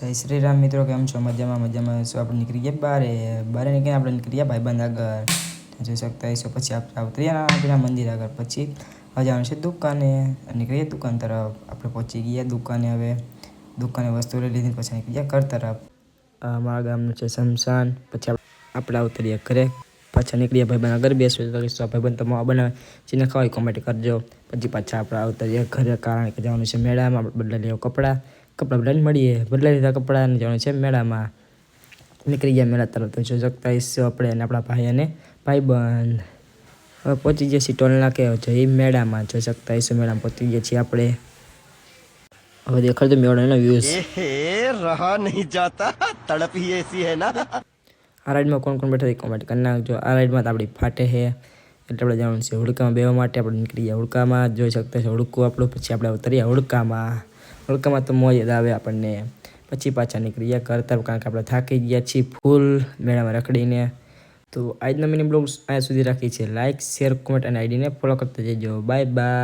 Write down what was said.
જય શ્રી રામ મિત્રો, કેમ છો? મજામાં છો? આપણે નીકળી ગયા બારે નીકળીને આપણે નીકળી ગયા ભાઈબંધ આગળ જોઈ શકતા હશો. પછી આપણે ઉતર્યા આપણા મંદિર આગળ, પછી હવે જવાનું છે દુકાને. નીકળીએ દુકાન તરફ. આપણે પહોંચી ગયા દુકાને. હવે દુકાને વસ્તુ લઈ લીધી, પછી નીકળી ગયા ઘર તરફ. અમારા ગામનું છે શમશાન. પછી આપણે ઉતરીએ ઘરે. પાછા નીકળીએ ભાઈબંધ આગળ બેસવું તો ભાઈબંધ તો બનાવે જેને ખવાય કોમેન્ટ કરજો. પછી પાછા આપણે ઉતરીએ ઘરે, કારણ કે જવાનું છે મેળામાં. આપણે બદલા લેવો કપડાં બદલાઈને મળીએ. બદલાઈ લીધા કપડાં જવાનું છે મેળામાં. નીકળી ગયા મેળા તરફ. તો જોઈ શકતા હશો આપણે અને આપણા ભાઈ અને ભાઈબંધ. હવે પહોંચી ગયા છીએ ટોલ નાકે. જઈ મેળામાં. જોઈ શકતા હશો મેળામાં પહોંચી ગયા છીએ આપણે. હવે દેખાડતો મેળાનો વ્યૂઝ रहा नहीं जाता तड़प ही ऐसी है ना। આ રાઈડમાં કોણ કોણ બેઠા કોમેન્ટ કરી નાખજો. આ રાઈડમાં તો આપણી ફાટે છે, એટલે આપણે જવાનું છે હુડકામાં બેવા માટે. આપણે નીકળી ગયા હુડકામાં. જોઈ શકતા છો હુડકું આપણું. પછી આપણે ઉતરીએ હુડકામાં. હુડકામાં તો મોજ જ આવે આપણને. પછી પાછા નીકળી ગયા ઘર તરફ, કારણ કે આપણે થાકી ગયા છીએ ફૂલ મેળામાં રખડીને. તો આજના મિની બ્લોગ્સ અહીંયા સુધી રાખી છે. લાઇક, શેર, કોમેન્ટ અને આઈડીને ફોલો કરતા જજો. Bye bye.